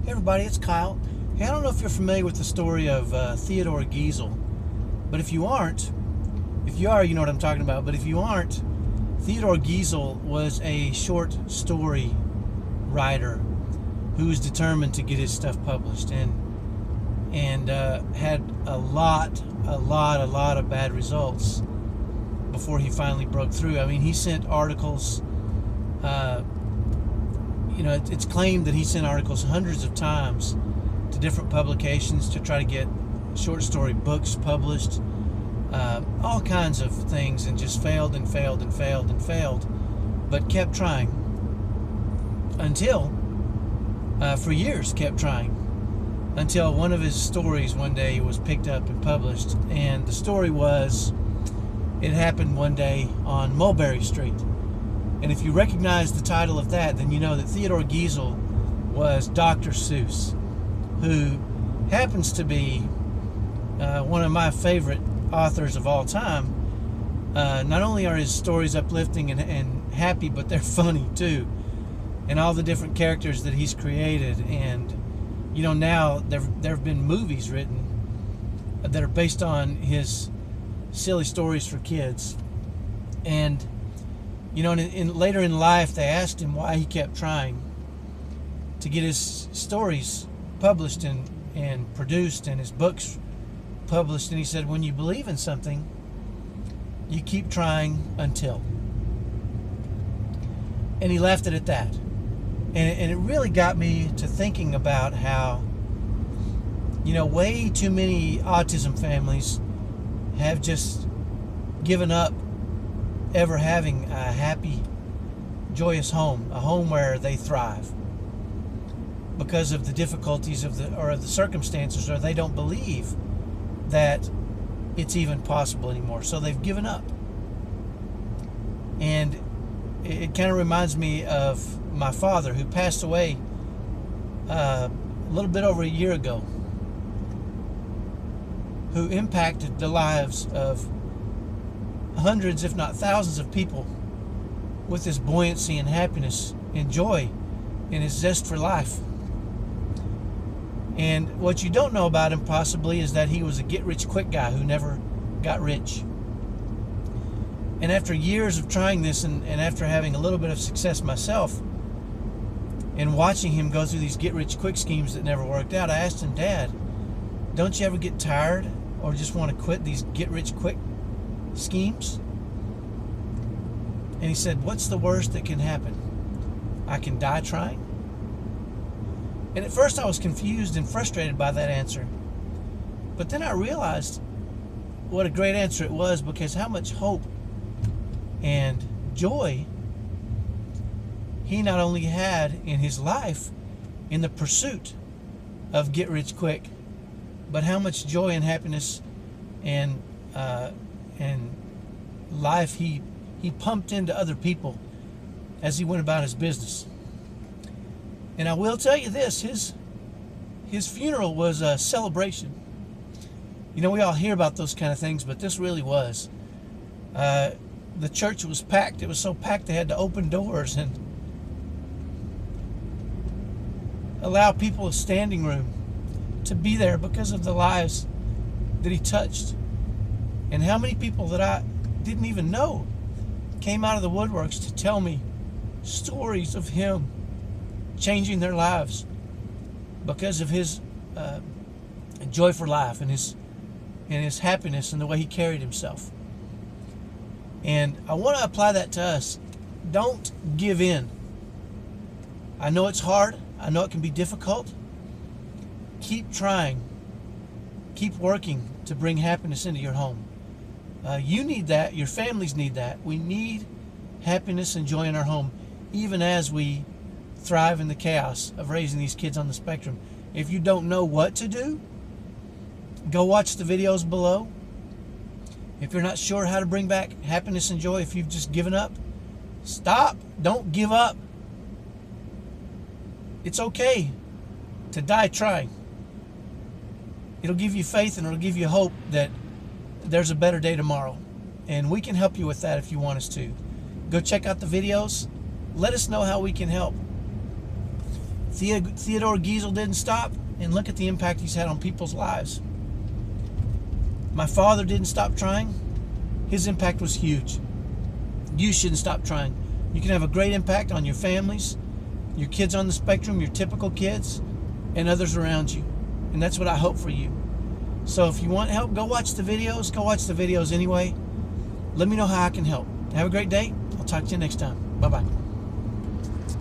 Hey everybody, it's Kyle. Hey, I don't know if you're familiar with the story of Theodore Geisel, but if you aren't, if you are, you know what I'm talking about, but if you aren't, Theodore Geisel was a short story writer who was determined to get his stuff published and had a lot of bad results before he finally broke through. I mean, he sent articles, it's claimed that he sent articles hundreds of times to different publications to try to get short story books published, all kinds of things, and just failed, but kept trying until, for years, kept trying until one of his stories one day was picked up and published. And the story was, it happened one day on Mulberry Street. And if you recognize the title of that, then you know that Theodore Geisel was Dr. Seuss, who happens to be one of my favorite authors of all time. Not only are his stories uplifting and happy, but they're funny too. And all the different characters that he's created. And, now there have been movies written that are based on his silly stories for kids. And later in life, they asked him why he kept trying to get his stories published and produced and his books published. And he said, when you believe in something, you keep trying until. And he left it at that. And it really got me to thinking about how, way too many autism families have just given up ever having a happy, joyous home, a home where they thrive, because of the difficulties of the circumstances, or they don't believe that it's even possible anymore. So they've given up. And it kind of reminds me of my father, who passed away a little bit over a year ago, who impacted the lives of hundreds, if not thousands, of people with his buoyancy and happiness and joy and his zest for life. And what you don't know about him possibly is that he was a get-rich-quick guy who never got rich. And after years of trying this, and after having a little bit of success myself, and watching him go through these get-rich-quick schemes that never worked out, I asked him, Dad, don't you ever get tired or just want to quit these get-rich-quick schemes? And he said, what's the worst that can happen? I can die trying? And at first I was confused and frustrated by that answer. But then I realized what a great answer it was, because how much hope and joy he not only had in his life in the pursuit of get rich quick, but how much joy and happiness and life he pumped into other people as he went about his business. And I will tell you this, his funeral was a celebration. We all hear about those kind of things, but this really was. The church was packed. It was so packed they had to open doors and allow people a standing room to be there because of the lives that he touched. And how many people that I didn't even know came out of the woodworks to tell me stories of him changing their lives because of his joy for life and his happiness and the way he carried himself. And I want to apply that to us. Don't give in. I know it's hard. I know it can be difficult. Keep trying. Keep working to bring happiness into your home. You need that. Your families need that. We need happiness and joy in our home, even as we thrive in the chaos of raising these kids on the spectrum. If you don't know what to do, go watch the videos below. If you're not sure how to bring back happiness and joy, if you've just given up, stop. Don't give up. It's okay to die trying. It'll give you faith, and it'll give you hope that there's a better day tomorrow. And we can help you with that if you want us to. Go check out the videos. Let us know how we can help. Theodore Geisel didn't stop, and look at the impact he's had on people's lives. My father didn't stop trying. His impact was huge. You shouldn't stop trying. You can have a great impact on your families, your kids on the spectrum, your typical kids, and others around you. And that's what I hope for you. So if you want help, go watch the videos. Go watch the videos anyway. Let me know how I can help. Have a great day. I'll talk to you next time. Bye-bye.